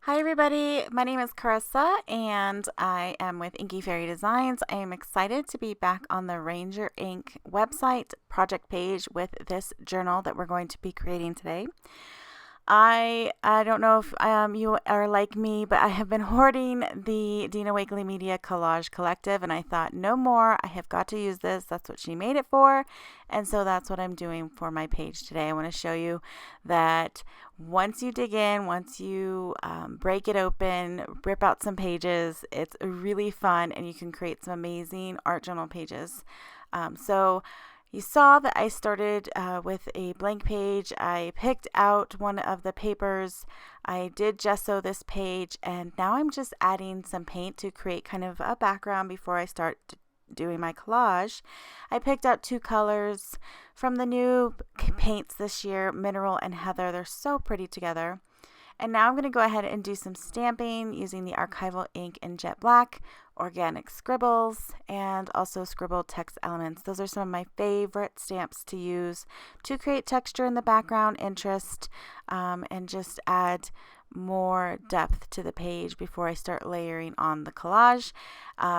Hi everybody, my name is Carissa and I am with Inky Fairy Designs. I am excited to be back on the Ranger Ink website project page with this journal that we're going to be creating today. I don't know if you are like me, but I have been hoarding the Dina Wakley Media Collage Collective, and I thought, no more. I have got to use this. That's what she made it for, and so that's what I'm doing for my page today. I want to show you that once you dig in, once you break it open, rip out some pages, it's really fun, and you can create some amazing art journal pages. So you saw that I started with a blank page. I picked out one of the papers. I did gesso this page, and now I'm just adding some paint to create kind of a background before I start doing my collage. I picked out two colors from the new paints this year, Mineral and Heather. They're so pretty together. And now I'm going to go ahead and do some stamping using the archival ink in jet black, organic scribbles, and also scribbled text elements. Those are some of my favorite stamps to use to create texture in the background, interest, and just add more depth to the page before I start layering on the collage.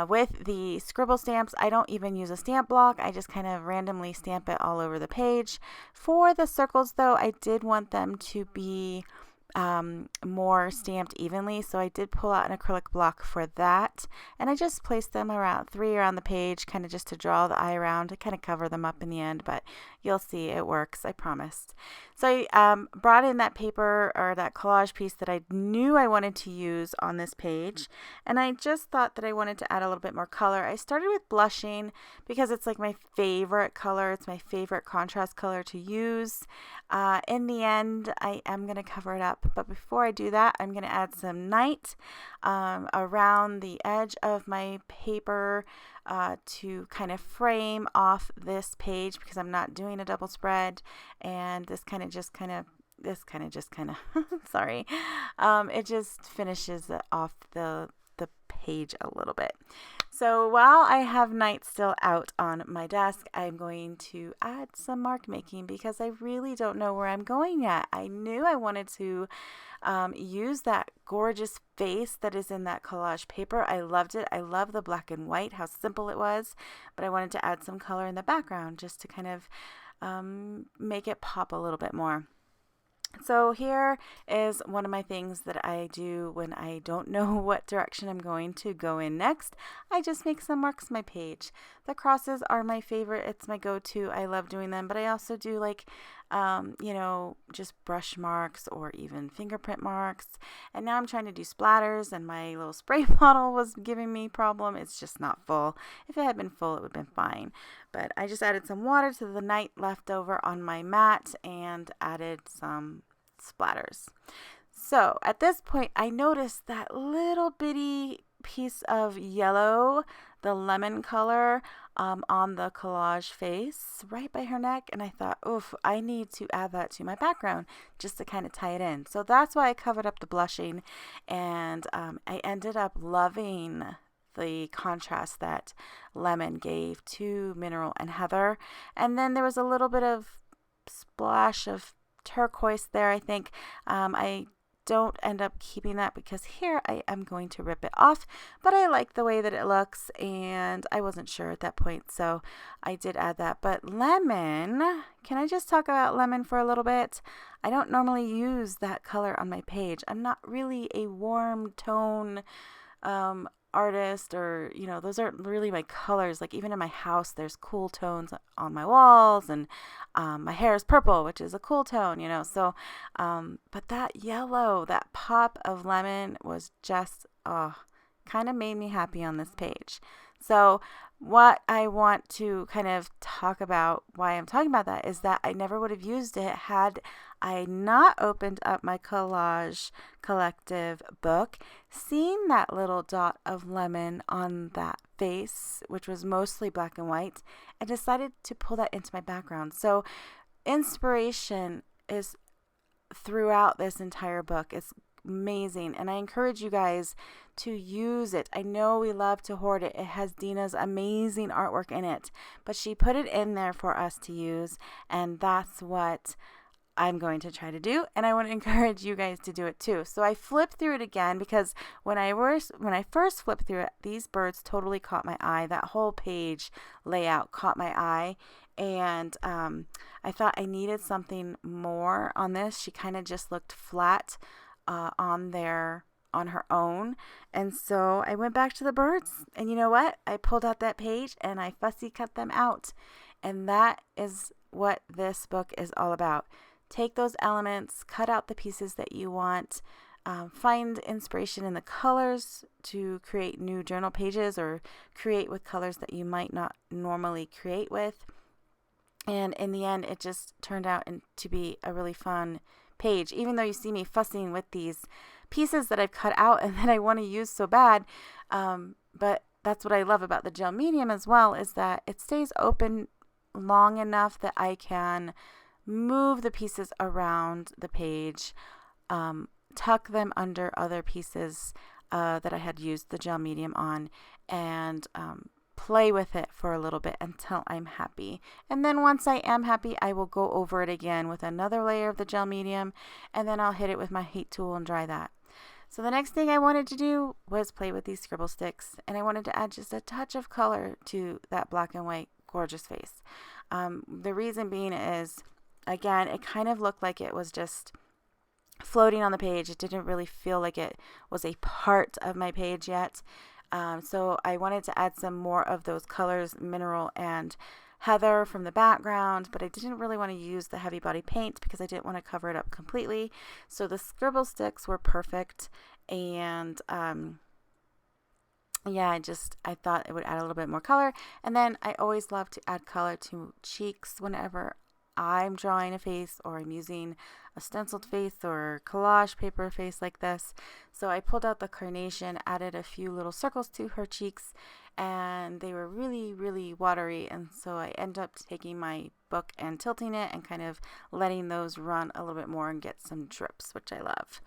With the scribble stamps, I don't even use a stamp block. I just kind of randomly stamp it all over the page. For the circles, though, I did want them to be more stamped evenly, so I did pull out an acrylic block for that, and I just placed them around 3 around the page, kind of just to draw the eye around, to kind of cover them up in the end, but you'll see it works, I promised. So I brought in that paper, or that collage piece that I knew I wanted to use on this page, and I just thought that I wanted to add a little bit more color. I started with blushing because it's like my favorite color. It's my favorite contrast color to use. In the end, I am going to cover it up, but before I do that, I'm going to add some night around the edge of my paper to kind of frame off this page, because I'm not doing a double spread, and this kind of just kind of sorry, it just finishes off the page a little bit. So while I have night still out on my desk, I'm going to add some mark making because I really don't know where I'm going yet. I knew I wanted to use that gorgeous face that is in that collage paper. I loved it. I love the black and white, how simple it was, but I wanted to add some color in the background just to kind of make it pop a little bit more. So here is one of my things that I do when I don't know what direction I'm going to go in next. I just make some marks on my page. The crosses are my favorite. It's my go-to. I love doing them, but I also do like, just brush marks or even fingerprint marks. And now I'm trying to do splatters, and my little spray bottle was giving me problem. It's just not full. If it had been full, it would have been fine. But I just added some water to the night left over on my mat and added some splatters. So at this point, I noticed that little bitty piece of yellow, the lemon color, on the collage face right by her neck, and I thought, oof, I need to add that to my background just to kind of tie it in. So that's why I covered up the blushing, and I ended up loving the contrast that lemon gave to Mineral and Heather. And then there was a little bit of splash of turquoise there, I think. I don't end up keeping that because here I am going to rip it off, but I like the way that it looks, and I wasn't sure at that point, so I did add that. But lemon, can I just talk about lemon for a little bit? I don't normally use that color on my page. I'm not really a warm tone artist, or those aren't really my colors. Like even in my house, there's cool tones on my walls, and my hair is purple, which is a cool tone, so but that yellow, that pop of lemon was just kind of made me happy on this page. So what I want to kind of talk about, why I'm talking about that, is that I never would have used it had I not opened up my Collage Collective book, seen that little dot of lemon on that face, which was mostly black and white, and decided to pull that into my background. So inspiration is throughout this entire book. It's amazing, and I encourage you guys to use it. I know we love to hoard it. It has Dina's amazing artwork in it, but she put it in there for us to use, and that's what I'm going to try to do, and I want to encourage you guys to do it too. So I flipped through it again because when I first flipped through it, these birds totally caught my eye. That whole page layout caught my eye, and I thought I needed something more on this. She kind of just looked flat on her own, and so I went back to the birds, and you know what? I pulled out that page and I fussy cut them out, and that is what this book is all about. Take those elements, cut out the pieces that you want, find inspiration in the colors to create new journal pages or create with colors that you might not normally create with. And in the end, it just turned out to be a really fun page, even though you see me fussing with these pieces that I've cut out and that I want to use so bad. But that's what I love about the gel medium as well, is that it stays open long enough that I can move the pieces around the page, tuck them under other pieces that I had used the gel medium on, and play with it for a little bit until I'm happy. And then once I am happy, I will go over it again with another layer of the gel medium, and then I'll hit it with my heat tool and dry that. So the next thing I wanted to do was play with these scribble sticks, and I wanted to add just a touch of color to that black and white gorgeous face. The reason being is, again, it kind of looked like it was just floating on the page. It didn't really feel like it was a part of my page yet. So I wanted to add some more of those colors, mineral and heather, from the background, but I didn't really want to use the heavy body paint because I didn't want to cover it up completely. So the scribble sticks were perfect, and yeah, I thought it would add a little bit more color. And then I always love to add color to cheeks whenever I'm drawing a face or I'm using a stenciled face or collage paper face like this. So I pulled out the carnation, added a few little circles to her cheeks, and they were really, really watery. And so I ended up taking my book and tilting it and kind of letting those run a little bit more and get some drips, which I love.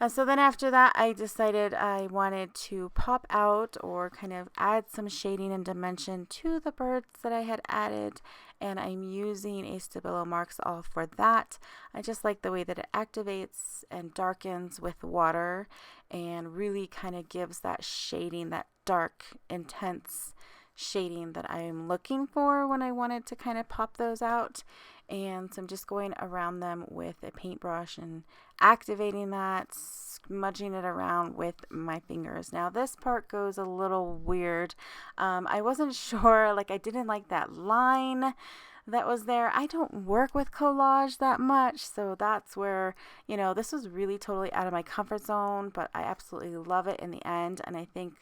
So then after that, I decided I wanted to pop out or kind of add some shading and dimension to the birds that I had added, and I'm using a Stabilo Marks All for that. I just like the way that it activates and darkens with water and really kind of gives that shading, that dark, intense shading that I'm looking for when I wanted to kind of pop those out. And so I'm just going around them with a paintbrush and activating that, smudging it around with my fingers. Now this part goes a little weird. I wasn't sure, I didn't like that line that was there. I don't work with collage that much, so that's where, this was really totally out of my comfort zone, but I absolutely love it in the end. And I think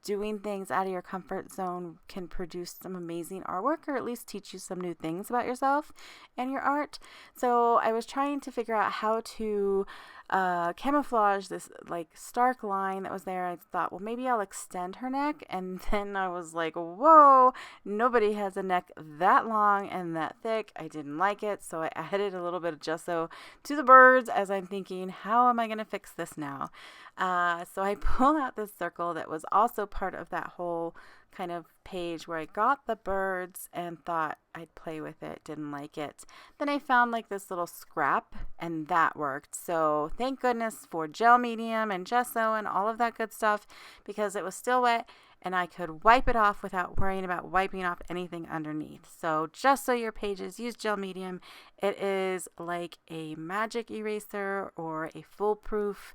doing things out of your comfort zone can produce some amazing artwork, or at least teach you some new things about yourself and your art. So I was trying to figure out how to camouflage this stark line that was there. I thought, well, maybe I'll extend her neck, and then I was like, whoa, nobody has a neck that long and that thick. I didn't like it, so I added a little bit of gesso to the birds as I'm thinking, how am I going to fix this now? So I pull out this circle that was also part of that whole kind of page where I got the birds and thought I'd play with it, didn't like it. Then I found this little scrap, and that worked. So thank goodness for gel medium and gesso and all of that good stuff, because it was still wet and I could wipe it off without worrying about wiping off anything underneath. So just so your pages use gel medium, it is like a magic eraser or a foolproof.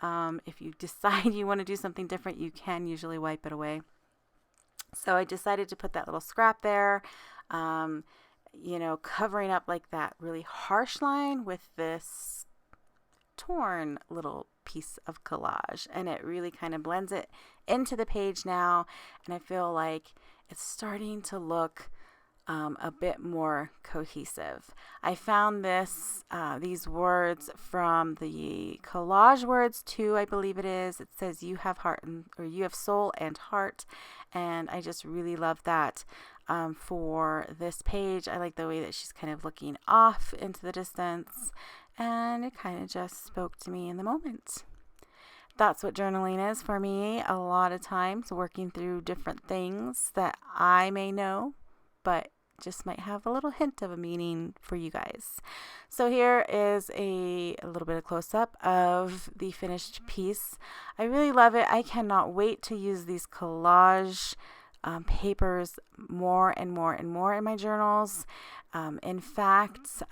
If you decide you want to do something different, you can usually wipe it away. So I decided to put that little scrap there, covering up that really harsh line with this torn little piece of collage. And it really kind of blends it into the page now. And I feel like it's starting to look a bit more cohesive. I found these words from the Collage Words 2, I believe it is. It says you have you have soul and heart, and I just really love that for this page. I like the way that she's kind of looking off into the distance, and it kind of just spoke to me in the moment. That's what journaling is for me. A lot of times working through different things that I may know, but just might have a little hint of a meaning for you guys. So here is a little bit of close-up of the finished piece. I really love it. I cannot wait to use these collage papers more and more and more in my journals. In fact,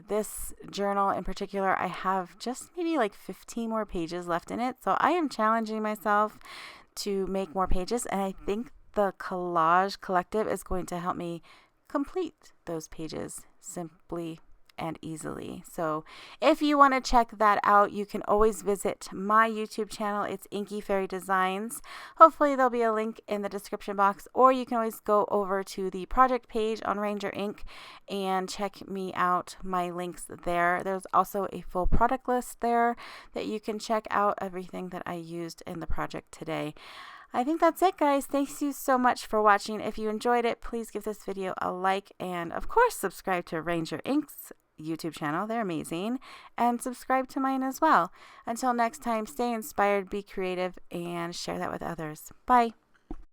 this journal in particular, I have just maybe like 15 more pages left in it. So I am challenging myself to make more pages, and I think the Collage Collective is going to help me complete those pages simply and easily. So if you want to check that out, you can always visit my YouTube channel. It's Inky Fairy Designs. Hopefully there'll be a link in the description box, or you can always go over to the project page on Ranger Ink and check me out. My links there. There's also a full product list there that you can check out everything that I used in the project today. I think that's it, guys. Thanks you so much for watching. If you enjoyed it, please give this video a like, and of course subscribe to Ranger Ink's YouTube channel. They're amazing. And subscribe to mine as well. Until next time, stay inspired, be creative, and share that with others. Bye.